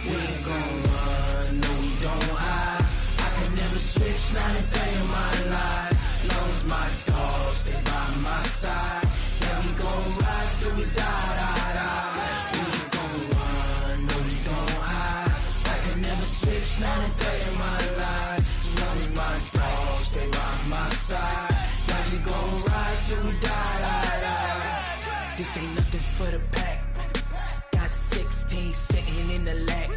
We ain't gon' run, no we don't hide. I can never switch, not a day in my life. Long as my dogs, they by my side. Yeah, we gon' ride till we die, die, die. We ain't gon' run, no we don't hide. I can never switch, not a day in my life. As long as my dogs, they by my side. Yeah, we gon' ride till we die, die, die. This ain't nothing for the pack. Got 16 sitting in the lag.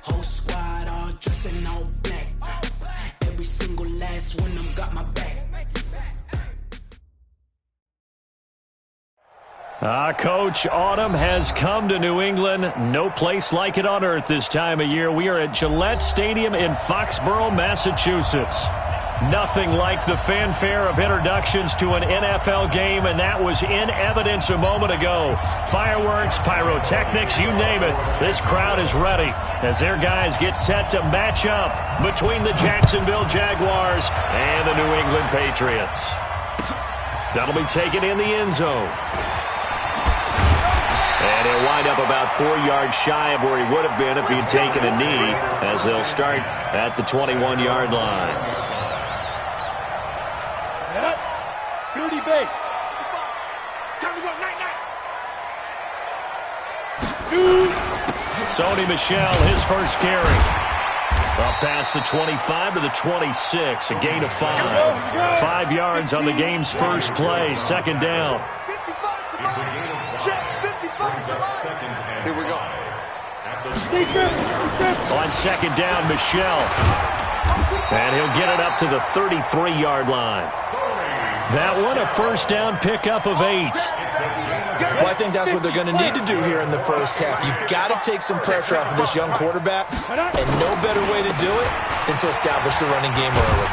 Whole squad all dressing all black. Every single last one of them got my back. Coach, autumn has come to New England. No place like it on earth this time of year. We are at Gillette Stadium in Foxborough, Massachusetts. Nothing like the fanfare of introductions to an NFL game, and that was in evidence a moment ago. Fireworks, pyrotechnics, you name it. This crowd is ready as their guys get set to match up between the Jacksonville Jaguars and the New England Patriots. That'll be taken in the end zone. And he'll wind up about 4 yards shy of where he would have been if he'd taken a knee, as they'll start at the 21-yard line. Dirty base. Time to go, night. Shoot. Sony Michel, his first carry. Up past the 25 to the 26, a gain of 5. 5 yards on the game's first play, second down. 55. Check, 55. Here we go. On second down, Michel. And he'll get it up to the 33-yard line. That one, a first down pickup of 8. Well, I think that's what they're going to need to do here in the first half. You've got to take some pressure off of this young quarterback, and no better way to do it than to establish the running game early.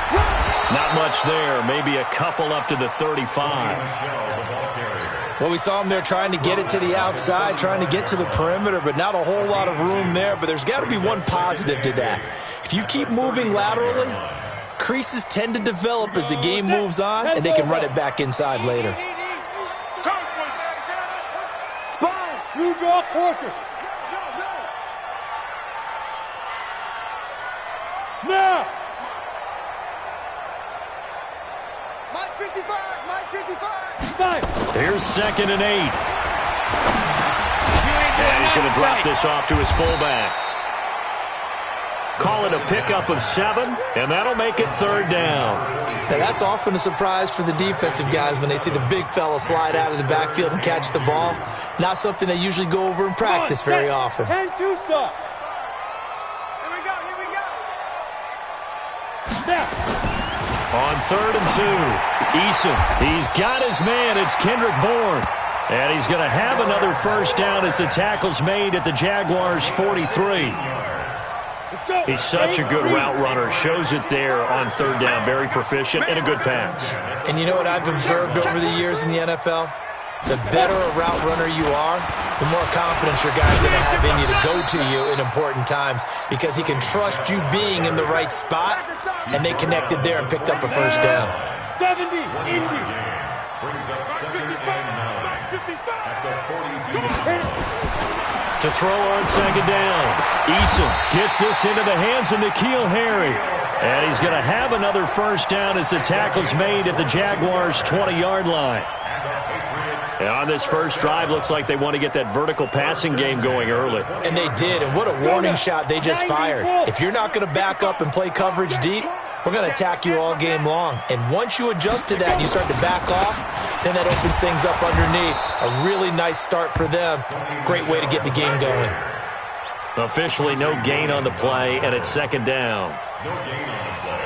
Not much there, maybe a couple up to the 35. Well, we saw him there trying to get it to the outside, trying to get to the perimeter, but not a whole lot of room there. But there's got to be one positive to that. If you keep moving laterally, creases tend to develop as the game moves on, and they can run it back inside later. Spine, screw jaw, quarters. Now. Mike 55, Mike 55. Here's second and 8. And he's going to drop this off to his fullback. Call it a pickup of 7, and that'll make it third down. Now, that's often a surprise for the defensive guys when they see the big fella slide out of the backfield and catch the ball. Not something they usually go over in practice very often. 10-2, sir. Here we go. Now. On third and 2, Eason, he's got his man. It's Kendrick Bourne. And he's going to have another first down as the tackle's made at the Jaguars' 43. He's such a good route runner. Shows it there on third down. Very proficient and a good pass. And you know what I've observed over the years in the NFL? The better a route runner you are, the more confidence your guy's going to have in you to go to you in important times, because he can trust you being in the right spot, and they connected there and picked up a first down. 70, Indy. Brings up second and 9 at the 42. To throw on second down. Eason gets this into the hands of N'Keal Harry. And he's going to have another first down as the tackle's made at the Jaguars' 20-yard line. And on this first drive, looks like they want to get that vertical passing game going early. And they did, and what a warning shot they just fired. If you're not going to back up and play coverage deep, we're going to attack you all game long. And once you adjust to that and you start to back off, then that opens things up underneath. A really nice start for them. Great way to get the game going. Officially no gain on the play, and it's second down.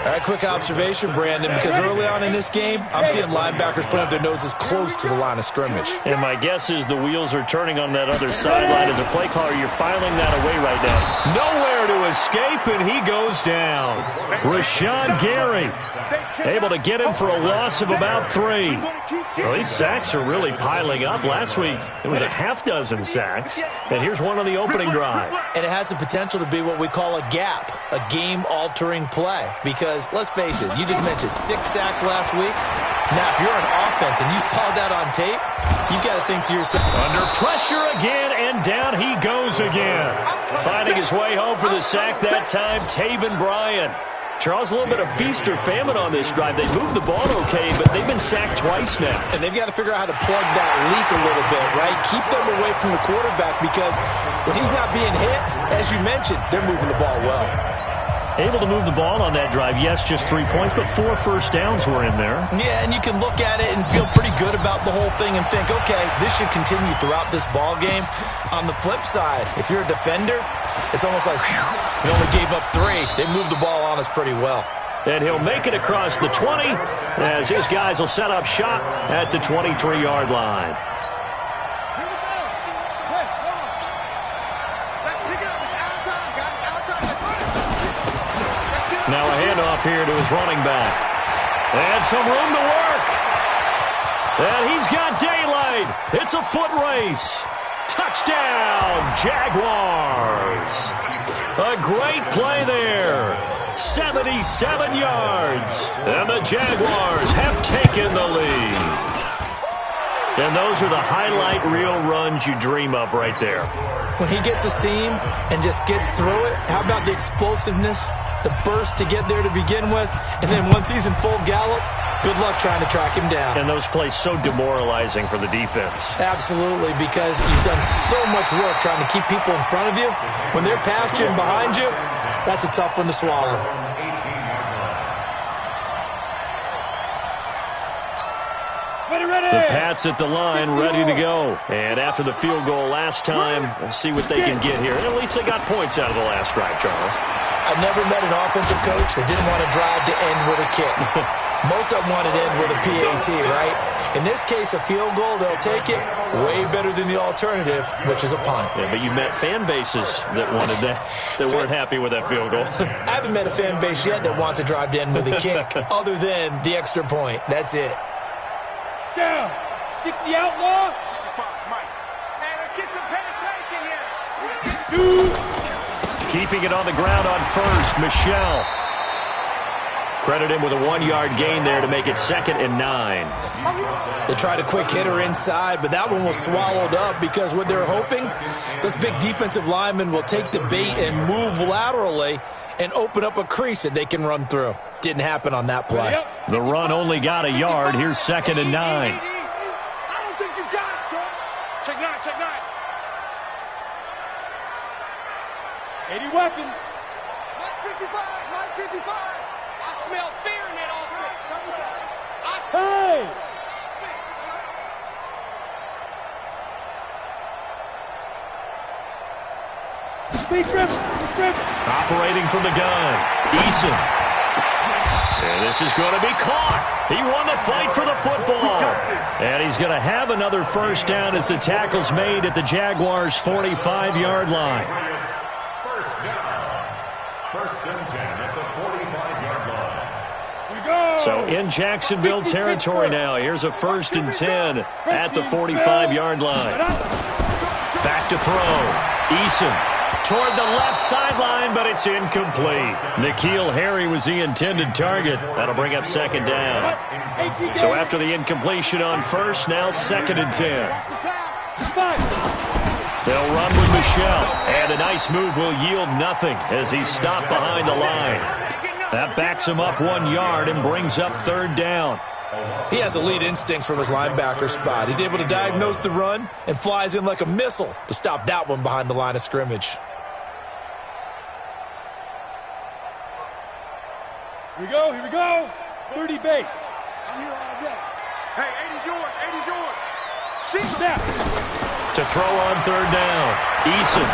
All right, quick observation, Brandon, because early on in this game, I'm seeing linebackers put up their noses close to the line of scrimmage. And my guess is the wheels are turning on that other sideline. As a play caller, you're filing that away right now. Nowhere to escape, and he goes down. Rashawn Gary able to get him for a loss of about 3. Well, these sacks are really piling up. Last week, it was a half dozen sacks. And here's one on the opening drive. And it has the potential to be what we call a gap, a game-altering altering play because, let's face it, you just mentioned 6 sacks last week. Now, if you're on offense and you saw that on tape, you've got to think to yourself. Under pressure again, and down he goes again. Finding his way home for the sack that time, Taven Bryan. Charles, a little bit of feast or famine on this drive. They moved the ball okay, but they've been sacked twice now. And they've got to figure out how to plug that leak a little bit, right? Keep them away from the quarterback because when he's not being hit, as you mentioned, they're moving the ball well. Able to move the ball on that drive. Yes, just 3 points, but 4 first downs were in there. Yeah, and you can look at it and feel pretty good about the whole thing and think, okay, this should continue throughout this ball game. On the flip side, if you're a defender, it's almost like, whew, we only gave up 3. They moved the ball on us pretty well. And he'll make it across the 20 as his guys will set up shop at the 23-yard line. Now a handoff here to his running back. And some room to work. And he's got daylight. It's a foot race. Touchdown, Jaguars. A great play there. 77 yards. And the Jaguars have taken the lead. And those are the highlight reel runs you dream of right there. When he gets a seam and just gets through it, how about the explosiveness, the burst to get there to begin with, and then once he's in full gallop, good luck trying to track him down. And those plays so demoralizing for the defense. Absolutely, because you've done so much work trying to keep people in front of you. When they're past you and behind you, that's a tough one to swallow. The Pats at the line, ready to go. And after the field goal last time, we'll see what they can get here. At least they got points out of the last drive, Charles. I've never met an offensive coach that didn't want to drive to end with a kick. Most of them want to end with a PAT, right? In this case, a field goal, they'll take it. Way better than the alternative, which is a punt. Yeah, but you met fan bases that wanted that, that weren't happy with that field goal. I haven't met a fan base yet that wants to drive to end with a kick, other than the extra point. That's it. Down. 60 outlaw. Hey, let's get some penetration here. 2. Keeping it on the ground on first, Michelle. Credit him with a 1-yard gain there to make it 2nd and 9. They tried a quick hitter inside, but that one was swallowed up because what they're hoping, those big defensive linemen will take the bait and move laterally and open up a crease that they can run through. Didn't happen on that play. The run only got a yard. Here's 2nd and 9. I don't think you got it, son. Check 9, check 9. 80 weapon. Mike 55, Mike 55. I smell fear in that offense. Hey. Speed grip. Operating from the gun, Eason. And this is going to be caught. He won the fight for the football. And he's going to have another first down as the tackle's made at the Jaguars' 45-yard line. First down. 1st and 10 at the 45-yard line. We go. So in Jacksonville territory now. Here's a 1st and 10 at the 45-yard line. Back to throw. Eason. Toward the left sideline, but it's incomplete. N'Keal Harry was the intended target. That'll bring up 2nd down. So after the incompletion on first, now 2nd and 10. They'll run with Michelle. And a nice move will yield nothing as he's stopped behind the line. That backs him up 1 yard and brings up 3rd down. He has elite instincts from his linebacker spot. He's able to diagnose the run and flies in like a missile to stop that one behind the line of scrimmage. Here we go. 30 base. I'm here all day. Hey, 80's yours, 80's yours. Snap. To throw on 3rd down. Eason.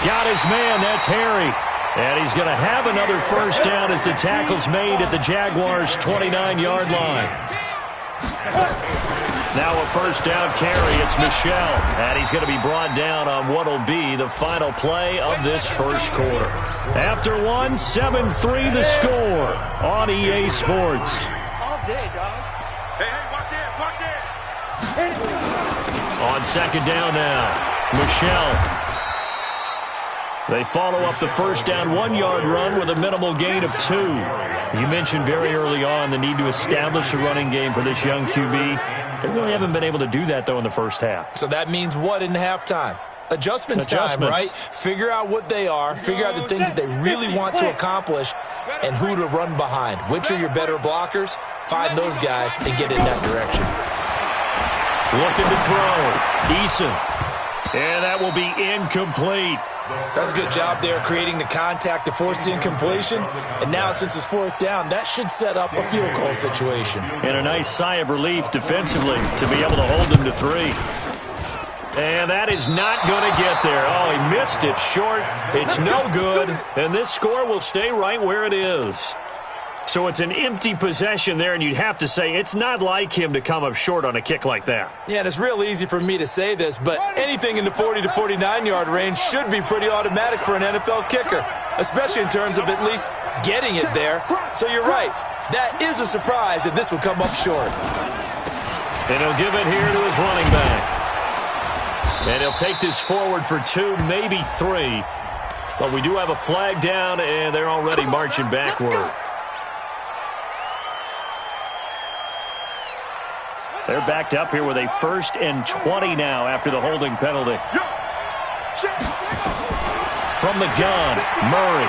Got his man. That's Harry. And he's going to have another first down as the tackle's made at the Jaguars' 29-yard line. Now a first down carry. It's Michelle. And he's going to be brought down on what will be the final play of this first quarter. After one, 7-3 the score on EA Sports. All day, dog. Hey, watch it. On 2nd down now, Michelle. They follow up the first down 1-yard run with a minimal gain of 2. You mentioned very early on the need to establish a running game for this young QB. They really haven't been able to do that, though, in the first half. So that means what in halftime? Adjustments time, right? Figure out what they are, figure out the things that they really want to accomplish, and who to run behind. Which are your better blockers? Find those guys and get in that direction. Looking to throw. Eason. And that will be incomplete. That's a good job there creating the contact to force the incompletion. And now, since it's 4th down, that should set up a field goal situation. And a nice sigh of relief defensively to be able to hold them to 3. And that is not going to get there. Oh, he missed it short. It's no good. And this score will stay right where it is. So it's an empty possession there, and you'd have to say it's not like him to come up short on a kick like that. Yeah, and it's real easy for me to say this, but anything in the 40 to 49-yard range should be pretty automatic for an NFL kicker, especially in terms of at least getting it there. So you're right. That is a surprise that this would come up short. And he'll give it here to his running back. And he'll take this forward for 2, maybe 3. But we do have a flag down, and they're already marching backward. They're backed up here with a 1st and 20 now after the holding penalty. From the gun, Murray.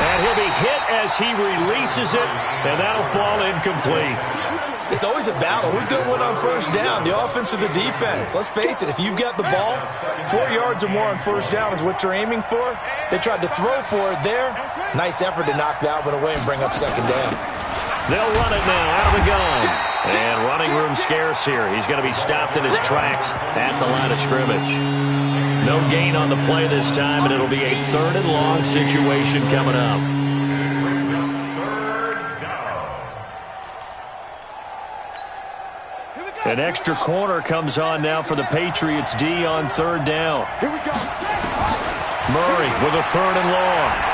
And he'll be hit as he releases it, and that'll fall incomplete. It's always a battle. Who's going to win on 1st down, the offense or the defense? Let's face it, if you've got the ball, 4 yards or more on 1st down is what you're aiming for. They tried to throw for it there. Nice effort to knock that one away and bring up 2nd down. They'll run it now out of the gun. And running room scarce here. He's going to be stopped in his tracks at the line of scrimmage. No gain on the play this time, and it'll be a 3rd and long situation coming up. An extra corner comes on now for the Patriots D on 3rd down. Here we go. Murray with a 3rd and long.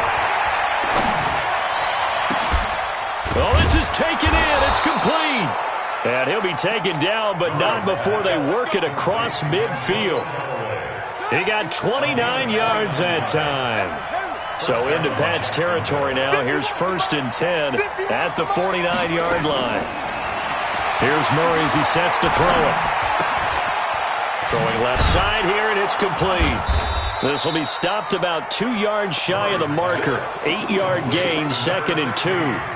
Oh, this is taken in. It's complete. And he'll be taken down, but not before they work it across midfield. He got 29 yards that time. So into Pat's territory now. Here's 1st and 10 at the 49-yard line. Here's Murray as he sets to throw it. Throwing left side here, and it's complete. This will be stopped about 2 yards shy of the marker. 8-yard gain, 2nd and 2.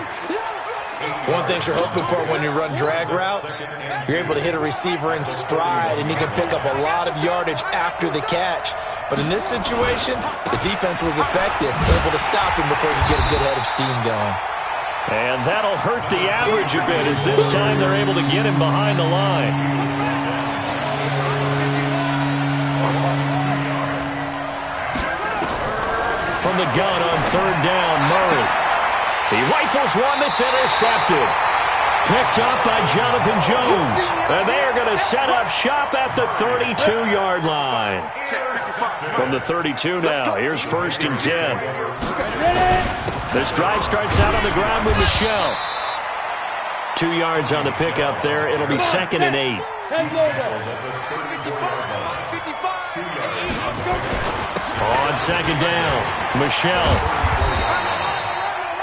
One thing you're hoping for when you run drag routes, you're able to hit a receiver in stride, and you can pick up a lot of yardage after the catch. But in this situation, the defense was effective, able to stop him before you get a good head of steam going. And that'll hurt the average a bit, as this time they're able to get him behind the line. From the gun on 3rd down, Murray. He rifles one that's intercepted. Picked up by Jonathan Jones. And they are going to set up shop at the 32-yard line. From the 32 now, here's 1st and 10. This drive starts out on the ground with Michel. 2 yards on the pickup there. It'll be 2nd and 8. On 2nd down, Michel.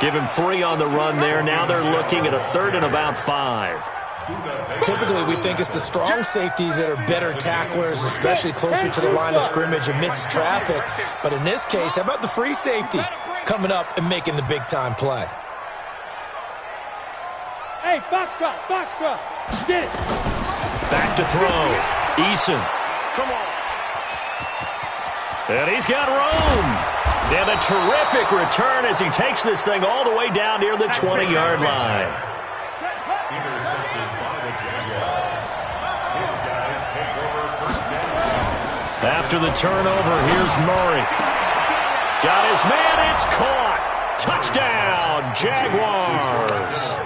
Give him 3 on the run there. Now they're looking at a 3rd and about 5. Typically, we think it's the strong safeties that are better tacklers, especially closer to the line of scrimmage amidst traffic. But in this case, how about the free safety coming up and making the big-time play? Hey, box drop, get it. Back to throw. Eason. Come on. And he's got room. And a terrific return as he takes this thing all the way down near the 20-yard line. Intercepted by the Jaguars. His guys take over 1st down. After the turnover, here's Murray. Got his man. It's caught. Touchdown, Jaguars.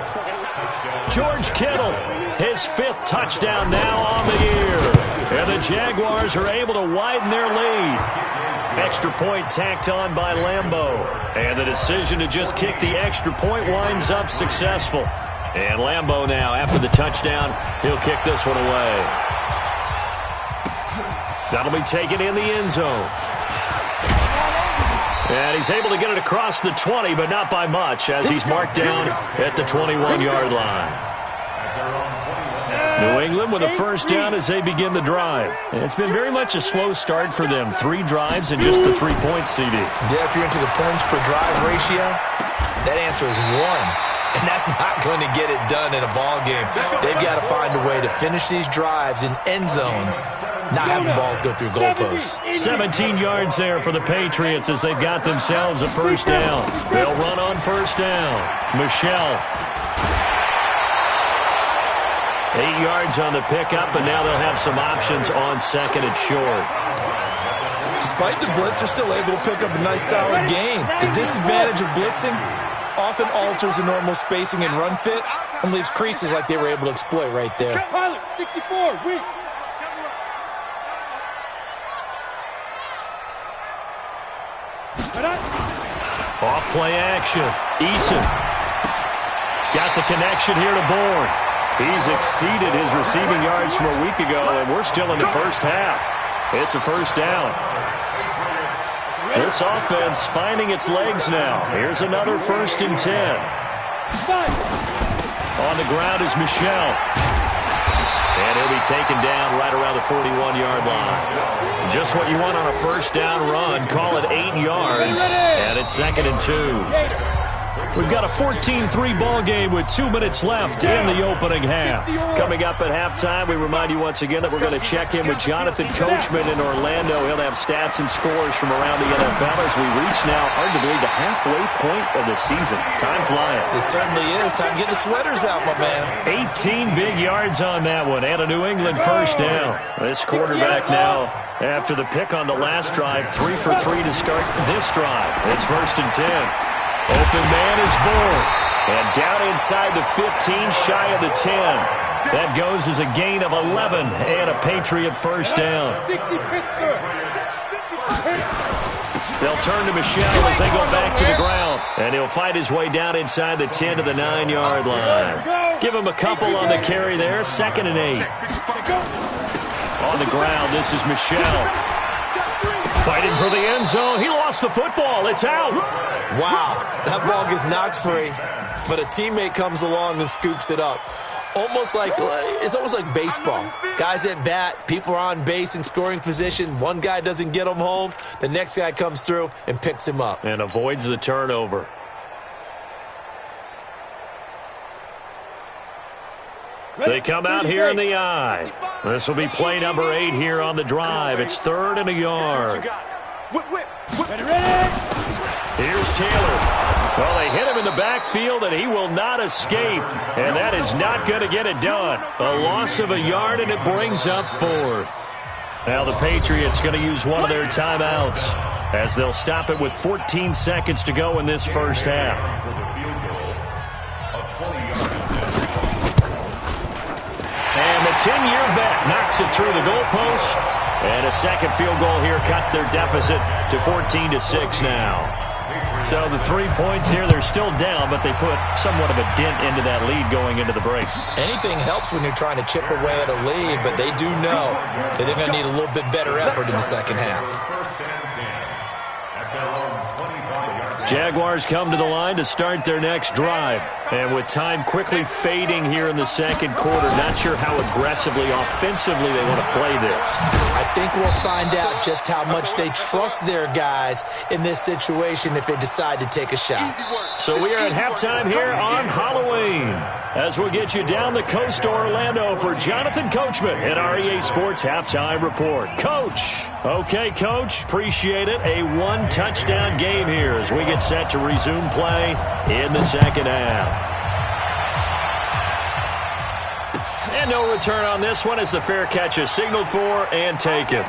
George Kittle, his 5th touchdown now on the year. And the Jaguars are able to widen their lead. Extra point tacked on by Lambo. And the decision to just kick the extra point winds up successful. And Lambo now, after the touchdown, he'll kick this one away. That'll be taken in the end zone. And he's able to get it across the 20, but not by much, as he's marked down at the 21-yard line. New England with a first down as they begin the drive. And it's been very much a slow start for them. 3 drives and just the 3 points, CD. Yeah, if you're into the points per drive ratio, that answer is 1. And that's not going to get it done in a ball game. They've got to find a way to finish these drives in end zones, not have the balls go through goalposts. 17 yards there for the Patriots as they've got themselves a first down. They'll run on first down. Michelle. 8 yards on the pickup, and now they'll have some options on second and short. Despite the blitz, they're still able to pick up a nice, solid gain. The disadvantage of blitzing often alters the normal spacing and run fits and leaves creases like they were able to exploit right there. Pilot, 64, weak. Off play action. Eason. Got the connection here to Bourne. He's exceeded his receiving yards from a week ago, and we're still in the first half. It's a first down. This offense finding its legs now. Here's another 1st and 10. On the ground is Michelle. And he'll be taken down right around the 41-yard line. Just what you want on a first down run. Call it 8 yards. And it's 2nd and 2. We've got a 14-3 ball game with 2 minutes left in the opening half. Coming up at halftime, we remind you once again that we're going to check in with Jonathan Coachman in Orlando. He'll have stats and scores from around the NFL as we reach now, hard to believe, the halfway point of the season. Time flying. It certainly is. Time to get the sweaters out, my man. 18 big yards on that one, and a New England first down. This quarterback now, after the pick on the last drive, 3 for 3 to start this drive. It's 1st and 10. Open man is Bourne. And down inside the 15, shy of the 10. That goes as a gain of 11 and a Patriot first down. They'll turn to Michelle as they go back to the ground. And he'll fight his way down inside the 10 to the 9-yard line. Give him a couple on the carry there. 2nd and 8. On the ground, this is Michelle. Fighting for the end zone. He lost the football. It's out. Wow. That ball gets knocked free, but a teammate comes along and scoops it up. It's almost like baseball. Guys at bat, people are on base in scoring position. One guy doesn't get him home. The next guy comes through and picks him up. And avoids the turnover. They come out here in the eye. This will be play number 8 here on the drive. It's 3rd and a yard. Here's Taylor. Well, they hit him in the backfield, and he will not escape. And that is not going to get it done. A loss of a yard, and it brings up 4th. Now the Patriots going to use one of their timeouts as they'll stop it with 14 seconds to go in this first half. And the 10-year bet knocks it through the goalpost. And a second field goal here cuts their deficit to 14-6 now. So the 3 points here, they're still down, but they put somewhat of a dent into that lead going into the break. Anything helps when you're trying to chip away at a lead, but they do know that they're going to need a little bit better effort in the second half. Jaguars come to the line to start their next drive. And with time quickly fading here in the second quarter, not sure how aggressively, offensively they want to play this. I think we'll find out just how much they trust their guys in this situation if they decide to take a shot. So we are at halftime here on Halloween, as we'll get you down the coast to Orlando for Jonathan Coachman at our EA Sports Halftime Report. Coach. Okay, Coach, appreciate it. A 1-touchdown game here as we get set to resume play in the second half. And no return on this one as the fair catch is signaled for and taken.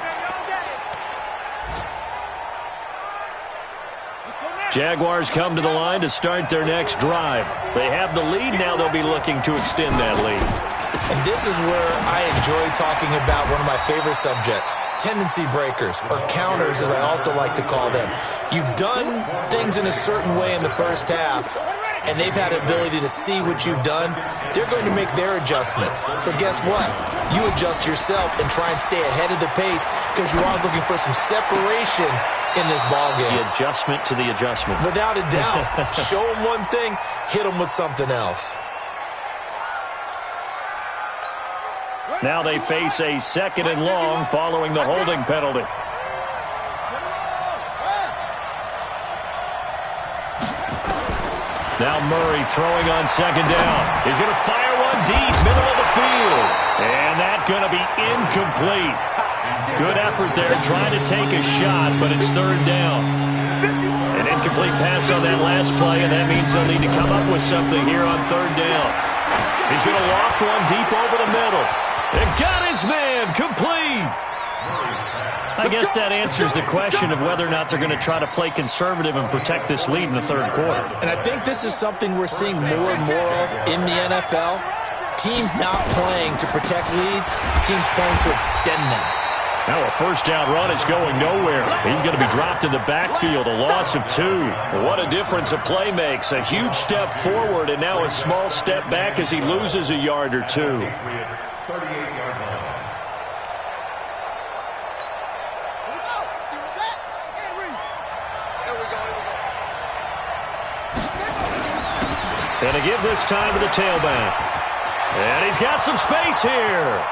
Jaguars come to the line to start their next drive. They have the lead. Now they'll be looking to extend that lead. And this is where I enjoy talking about one of my favorite subjects, tendency breakers, or counters as I also like to call them. You've done things in a certain way in the first half, and they've had the ability to see what you've done, they're going to make their adjustments. So guess what? You adjust yourself and try and stay ahead of the pace because you are looking for some separation in this ballgame. The adjustment to the adjustment. Without a doubt. Show them one thing, hit them with something else. Now they face a 2nd and long following the holding penalty. Now Murray throwing on 2nd down. He's going to fire one deep, middle of the field. And that's going to be incomplete. Good effort there trying to take a shot, but it's 3rd down. An incomplete pass on that last play, and that means they'll need to come up with something here on 3rd down. He's going to loft one deep over the middle. They've got his man complete. I guess that answers the question of whether or not they're going to try to play conservative and protect this lead in the 3rd quarter. And I think this is something we're seeing more and more of in the NFL. Teams not playing to protect leads, teams playing to extend them. Now a 1st down run is going nowhere. He's going to be dropped in the backfield, a loss of 2. What a difference a play makes. A huge step forward and now a small step back as he loses a yard or 2. 38-yard line. And to give this time to the tailback. And he's got some space here.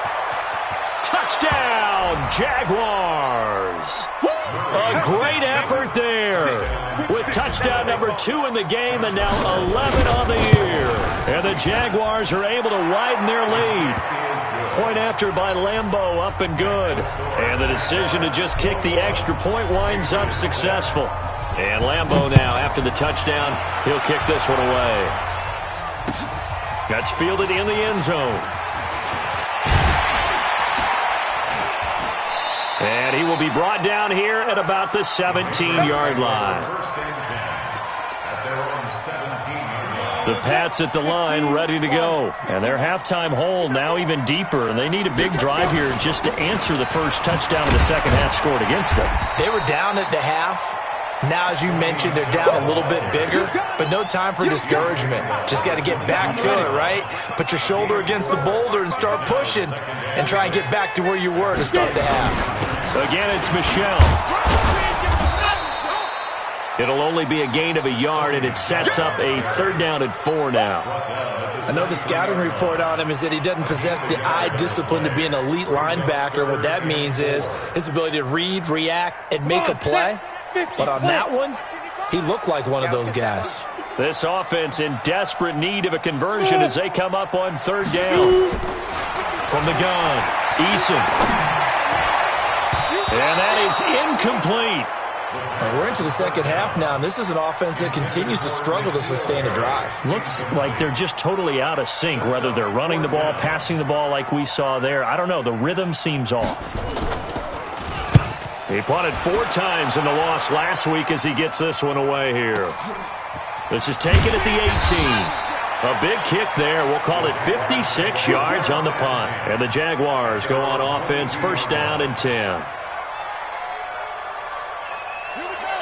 Touchdown, Jaguars. A great effort there. With touchdown number 2 in the game and now 11 on the year. And the Jaguars are able to widen their lead. Point after by Lambeau, up and good. And the decision to just kick the extra point winds up successful. And Lambeau now, after the touchdown, he'll kick this one away. That's fielded in the end zone. And he will be brought down here at about the 17-yard line. The Pats at the line ready to go. And their halftime hole now even deeper. And they need a big drive here just to answer the first touchdown of the second half scored against them. They were down at the half. Now, as you mentioned, they're down a little bit bigger, but no time for discouragement. Just got to get back to it, right? Put your shoulder against the boulder and start pushing and try and get back to where you were to start the half. Again, it's Michel. It'll only be a gain of a yard, and it sets up a 3rd down and 4 now. I know the scouting report on him is that he doesn't possess the eye discipline to be an elite linebacker. What that means is his ability to read, react, and make a play. But on that one, he looked like one of those guys. This offense in desperate need of a conversion as they come up on 3rd down. From the gun, Eason. And that is incomplete. And we're into the second half now, and this is an offense that continues to struggle to sustain a drive. Looks like they're just totally out of sync, whether they're running the ball, passing the ball like we saw there. I don't know. The rhythm seems off. He punted 4 times in the loss last week as he gets this one away here. This is taken at the 18. A big kick there. We'll call it 56 yards on the punt. And the Jaguars go on offense, 1st down and 10.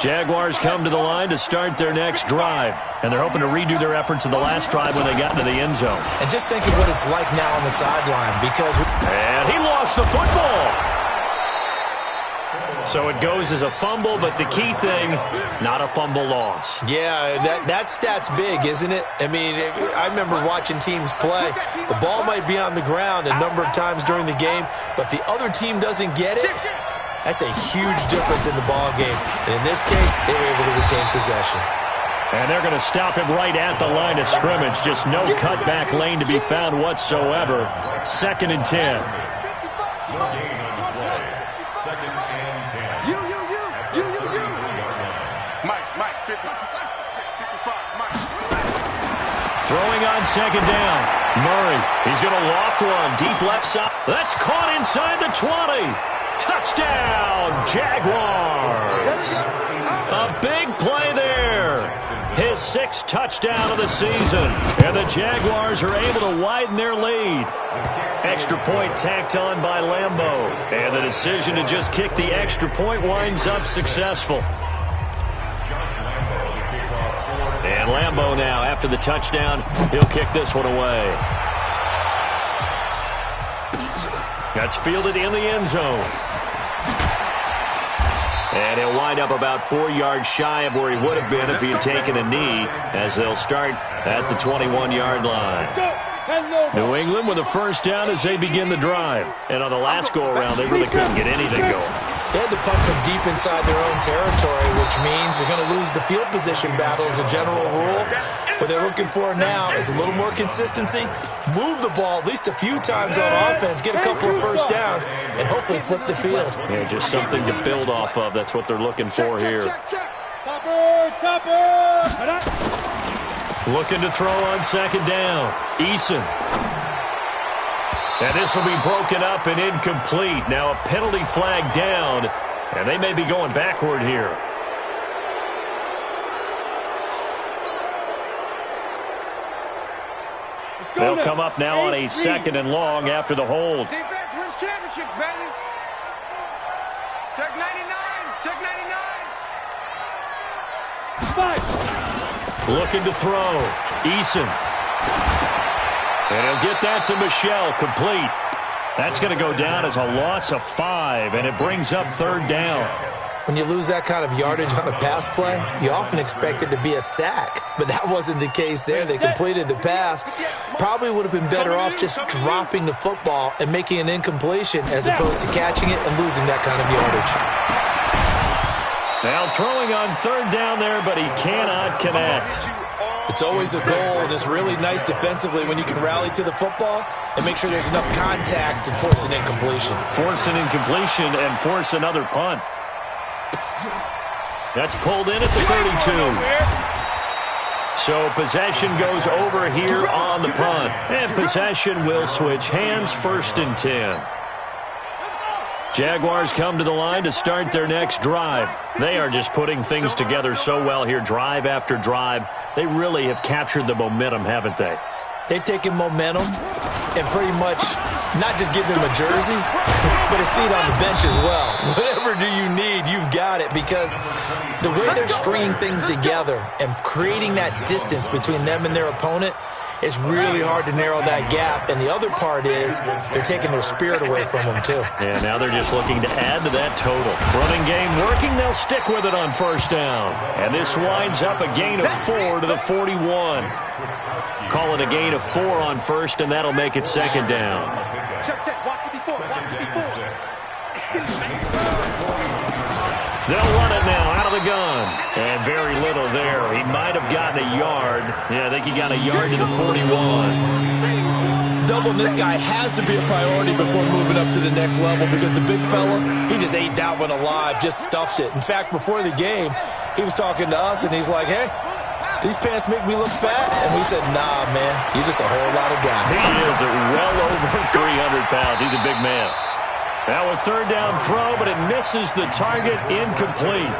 Jaguars come to the line to start their next drive. And they're hoping to redo their efforts in the last drive when they got into the end zone. And just think of what it's like now on the sideline because... And he lost the football. So it goes as a fumble, but the key thing, not a fumble loss. Yeah, that stat's big, isn't it? I mean, I remember watching teams play. The ball might be on the ground a number of times during the game, but the other team doesn't get it. That's a huge difference in the ball game. And in this case, they were able to retain possession. And they're going to stop him right at the line of scrimmage. Just no cutback lane to be found whatsoever. 2nd and 10. Throwing on 2nd down. Murray, he's going to loft one. Deep left side. That's caught inside the 20. Touchdown, Jaguars. A big play there. His 6th touchdown of the season. And the Jaguars are able to widen their lead. Extra point tacked on by Lambeau. And the decision to just kick the extra point winds up successful. And Lambeau now, after the touchdown, he'll kick this one away. That's fielded in the end zone. And he'll wind up about 4 yards shy of where he would have been if he had taken a knee, as they'll start at the 21-yard line. New England with a first down as they begin the drive. And on the last go-around, they really couldn't get anything going. They had to punt from deep inside their own territory, which means you're going to lose the field position battle as a general rule. What they're looking for now is a little more consistency, move the ball at least a few times on offense, get a couple of first downs, and hopefully flip the field. Yeah, just something to build off of. That's what they're looking for here. Looking to throw on second down. Eason. And this will be broken up and incomplete. Now a penalty flag down, and they may be going backward here. They'll come up now on a second and long after the hold. Defense wins championships, baby. Check 99. Check 99. Looking to throw. Eason. And he'll get that to Michel, complete. That's going to go down as a loss of 5, and it brings up third down. When you lose that kind of yardage on a pass play, you often expect it to be a sack, but that wasn't the case there. They completed the pass. Probably would have been better off just dropping the football and making an incompletion as opposed to catching it and losing that kind of yardage. Now throwing on third down there, but he cannot connect. It's always a goal, and it's really nice defensively when you can rally to the football and make sure there's enough contact to force an incompletion. Force an incompletion and force another punt. That's pulled in at the 32. So possession goes over here on the punt. And possession will switch hands, 1st and 10. Jaguars come to the line to start their next drive. They are just putting things together so well here, drive after drive. They really have captured the momentum, haven't they? They've taken momentum and pretty much not just give him a jersey, but a seat on the bench as well. Whatever do you need, you've got it, because the way they're stringing things together and creating that distance between them and their opponent, it's really hard to narrow that gap. And the other part is they're taking their spirit away from them, too. Yeah, now they're just looking to add to that total. Running game working. They'll stick with it on first down. And this winds up a gain of 4 to the 41. Call it a gain of 4 on first, and that'll make it second down. Check, watch 54, watch 54. They'll run it now out of the gun. And very little there. He might have gotten a yard. Yeah, I think he got a yard to the 41. Doubling this guy has to be a priority before moving up to the next level, because the big fella, he just ate that one alive, just stuffed it. In fact, before the game, he was talking to us, and he's like, hey, these pants make me look fat? And we said, nah, man, you're just a whole lot of guy. He is at well over 300 pounds. He's a big man. Now a third down throw, but it misses the target, incomplete.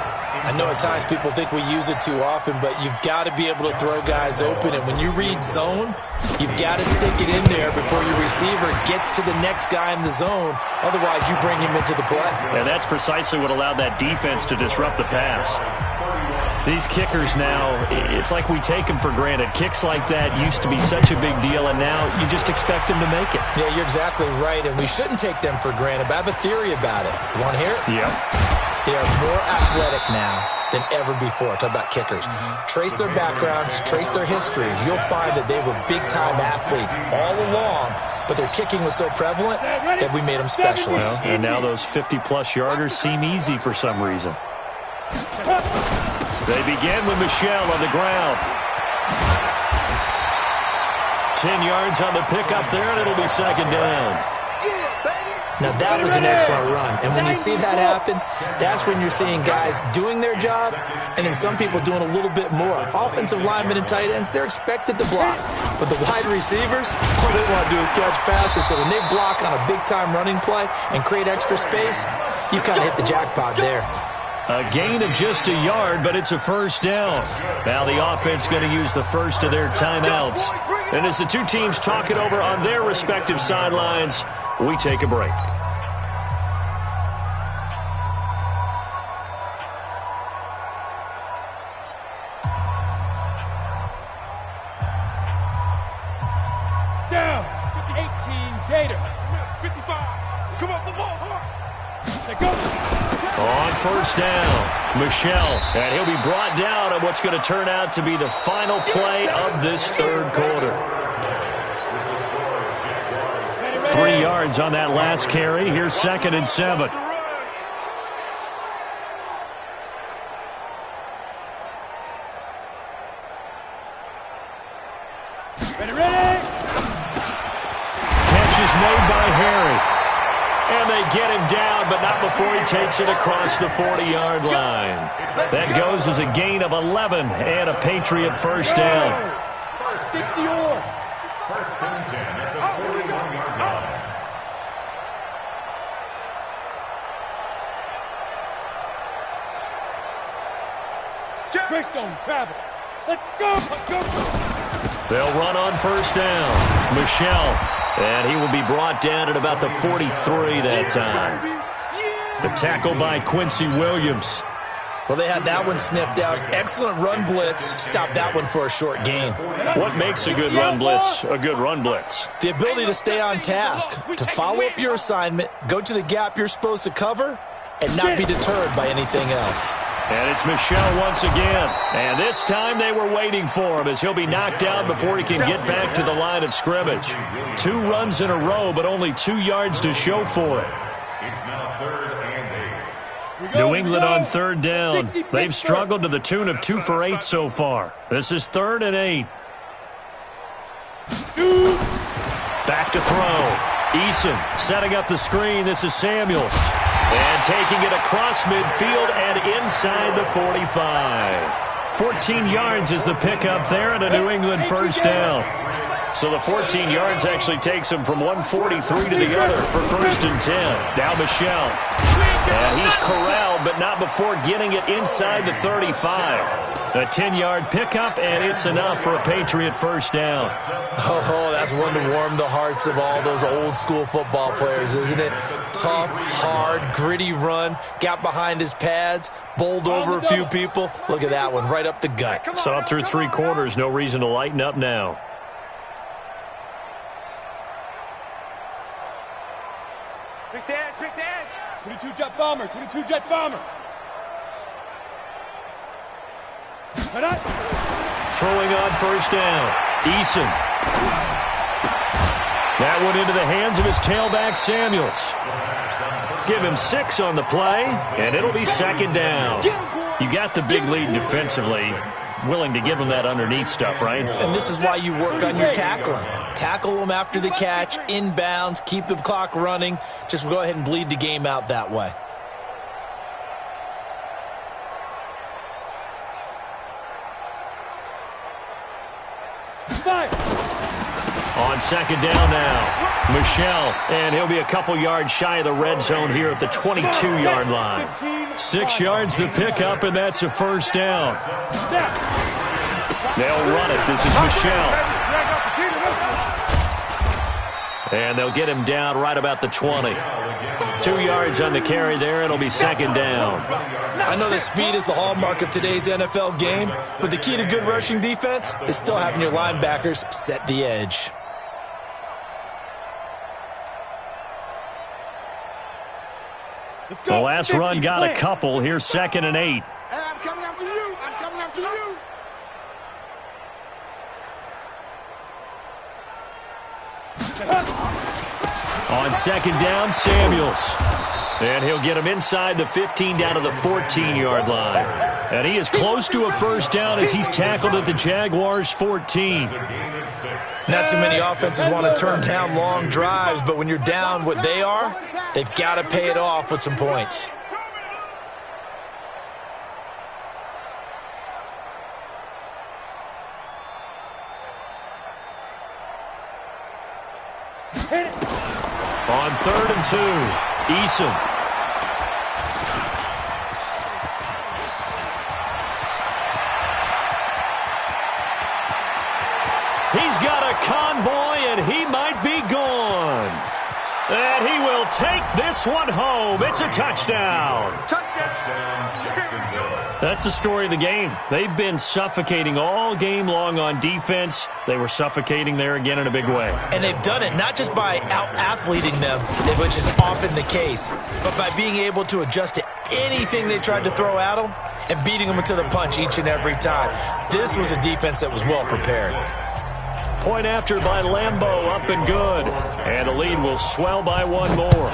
I know at times people think we use it too often, but you've got to be able to throw guys open. And when you read zone, you've got to stick it in there before your receiver gets to the next guy in the zone. Otherwise, you bring him into the play. And that's precisely what allowed that defense to disrupt the pass. These kickers now, it's like we take them for granted. Kicks like that used to be such a big deal, and now you just expect them to make it. Yeah, you're exactly right, and we shouldn't take them for granted, but I have a theory about it. You want to hear it? Yep. They are more athletic now than ever before. Talk about kickers. Trace their backgrounds, trace their histories. You'll find that they were big-time athletes all along, but their kicking was so prevalent that we made them specialists. Well, and now those 50-plus yarders seem easy for some reason. They begin with Michel on the ground. 10 yards on the pickup there, and it'll be second down. Now, that was an excellent run. And when you see that happen, that's when you're seeing guys doing their job and then some people doing a little bit more. Offensive linemen and tight ends, they're expected to block. But the wide receivers, all they want to do is catch passes. So when they block on a big-time running play and create extra space, you've kind of hit the jackpot there. A gain of just a yard, but it's a first down. Now the offense going to use the first of their timeouts. And as the two teams talk it over on their respective sidelines, we take a break. first down. Michelle, and he'll be brought down on what's going to turn out to be the final play of this third quarter. 3 yards on that last carry. Here's 2nd and 7. Catch is made by Harry. And they get him down, but not before he takes it across the 40-yard line. That goes as a gain of 11 and a Patriot first down. 60-yard. First and 10 at the 41-yard line. Greystone travel. Let's go. Let's go. They'll run on first down. Michelle, and he will be brought down at about the 43 that time. The tackle by Quincy Williams. Well, they had that one sniffed out. Excellent run blitz. Stop that one for a short gain. What makes a good run blitz a good run blitz? The ability to stay on task, to follow up your assignment, go to the gap you're supposed to cover, and not be deterred by anything else. And it's Michelle once again. And this time they were waiting for him as he'll be knocked down before he can get back to the line of scrimmage. 2 runs in a row, but only 2 yards to show for it. It's now 3rd and 8. New England on 3rd down. They've struggled to the tune of 2 for 8 so far. This is 3rd and 8. Back to throw. Eason setting up the screen. This is Samuels. And taking it across midfield and inside the 45. 14 yards is the pickup there and a New England first down. So the 14 yards actually takes him from 143 to the other for 1st and 10. Now Michelle. And he's corralled, but not before getting it inside the 35. A 10-yard pickup, and it's enough for a Patriot first down. Oh, that's one to warm the hearts of all those old-school football players, isn't it? Tough, hard, gritty run, got behind his pads, bowled over a few people. Look at that one, right up the gut. So up through 3 quarters, no reason to lighten up now. Quick dance, quick dance. 22 jet bomber, 22 jet bomber. Throwing on first down. Eason. That one into the hands of his tailback, Samuels. Give him 6 on the play, and it'll be 2nd down. You got the big lead defensively. Willing to give him that underneath stuff, right? And this is why you work on your tackling. Tackle them after the catch, inbounds, keep the clock running. Just go ahead and bleed the game out that way. On 2nd down now, Michelle, and he'll be a couple yards shy of the red zone here at the 22-yard line. 6 yards the pickup, and that's a first down. They'll run it. This is Michelle. And they'll get him down right about the 20. 2 yards on the carry there. It'll be 2nd down. I know that speed is the hallmark of today's NFL game, but the key to good rushing defense is still having your linebackers set the edge. The last run got a couple. Here's 2nd and 8. Hey, I'm coming after you. I'm coming after you. On 2nd down, Samuels. And he'll get him inside the 15 down to the 14-yard line. And he is close to a first down as he's tackled at the Jaguars' 14. Not too many offenses want to turn down long drives, but when you're down what they are, they've got to pay it off with some points. On 3rd and 2, Eason. He's got a convoy, and he might be gone. And he will take this one home. It's a touchdown. That's the story of the game. They've been suffocating all game long on defense. They were suffocating there again in a big way. And they've done it not just by out-athleting them, which is often the case, but by being able to adjust to anything they tried to throw at them and beating them to the punch each and every time. This was a defense that was well prepared. Point after by Lambo, up and good. And the lead will swell by one more.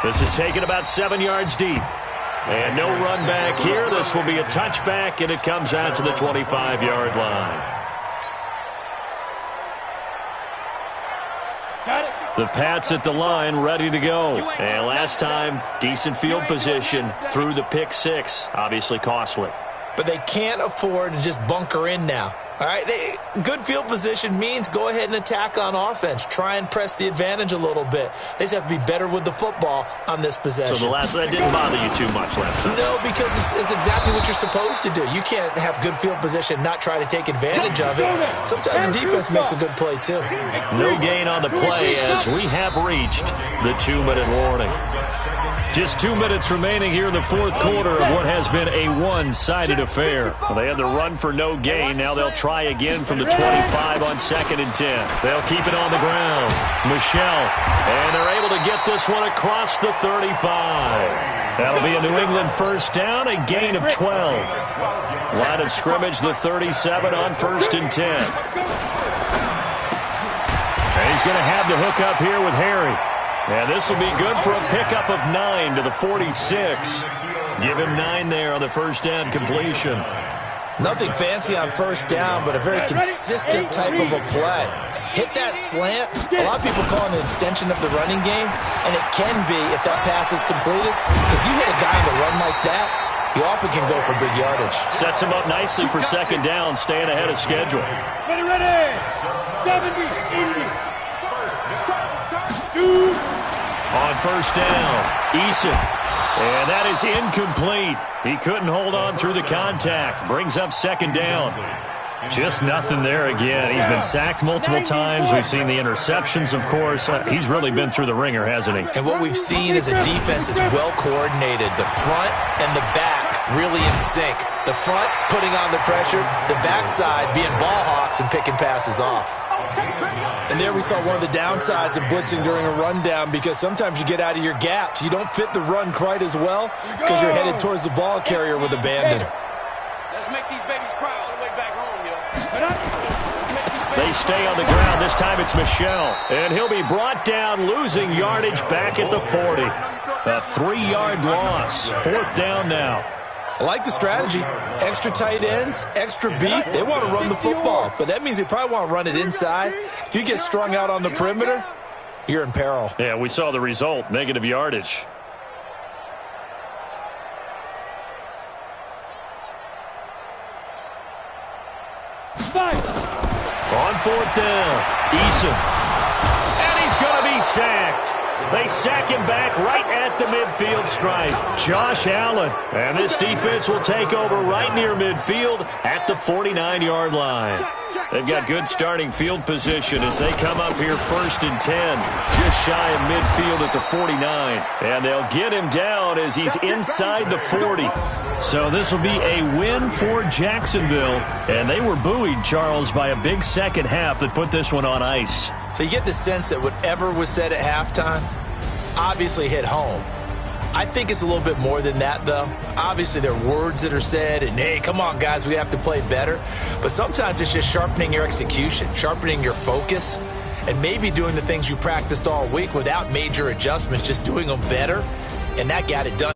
This is taken about 7 yards deep. And no run back here. This will be a touchback, and it comes out to the 25-yard line. Got it. The Pats at the line, ready to go. And last time, decent field position through the pick six. Obviously costly. But they can't afford to just bunker in now. All right, good field position means go ahead and attack on offense. Try and press the advantage a little bit. They just have to be better with the football on this possession. So that didn't bother you too much last time? No, because it's exactly what you're supposed to do. You can't have good field position, not try to take advantage of it. Sometimes the defense makes a good play, too. No gain on the play as we have reached the 2-minute warning. Just 2 minutes remaining here in the fourth quarter of what has been a one-sided affair. Well, they had the run for no gain. Now they'll try again from the 25 on 2nd and 10. They'll keep it on the ground. Michelle. And they're able to get this one across the 35. That'll be a New England first down, a gain of 12. Line of scrimmage, the 37 on 1st and 10. And he's going to have the hook up here with Harry. And this will be good for a pickup of 9 to the 46. Give him 9 there on the first down completion. Nothing fancy on first down, but a very consistent type of a play. Hit that slant. A lot of people call it an extension of the running game, and it can be if that pass is completed. Because you hit a guy on the run like that, he often can go for big yardage. Sets him up nicely for second down, staying ahead of schedule. Ready. 70 Indians. Shoot. On first down, Eason. And that is incomplete. He couldn't hold on through the contact. Brings up second down. Just nothing there again. He's been sacked multiple times. We've seen the interceptions, of course. He's really been through the ringer, hasn't he? And what we've seen is a defense that's well coordinated. The front and the back really in sync. The front putting on the pressure. The backside being ball hawks and picking passes off. And there we saw one of the downsides of blitzing during a rundown, because sometimes you get out of your gaps. You don't fit the run quite as well because you're headed towards the ball carrier with abandon. Let's make these babies cry all the way back home, yo. They stay on the ground. This time it's Michelle. And he'll be brought down, losing yardage back at the 40. A 3-yard loss. Fourth down now. I like the strategy. Extra tight ends, extra beef. They want to run the football, but that means they probably want to run it inside. If you get strung out on the perimeter, you're in peril. Yeah, we saw the result, negative yardage. On fourth down, Eason. And he's going to be sacked. They sack him back right at the midfield stripe. Josh Allen. And this defense will take over right near midfield at the 49-yard line. They've got good starting field position as they come up here 1st and 10. Just shy of midfield at the 49. And they'll get him down as he's inside the 40. So this will be a win for Jacksonville. And they were buoyed, Charles, by a big second half that put this one on ice. So you get the sense that whatever was said at halftime obviously hit home. I think it's a little bit more than that, though. Obviously, there are words that are said, and, hey, come on, guys, we have to play better. But sometimes it's just sharpening your execution, sharpening your focus, and maybe doing the things you practiced all week without major adjustments, just doing them better, and that got it done.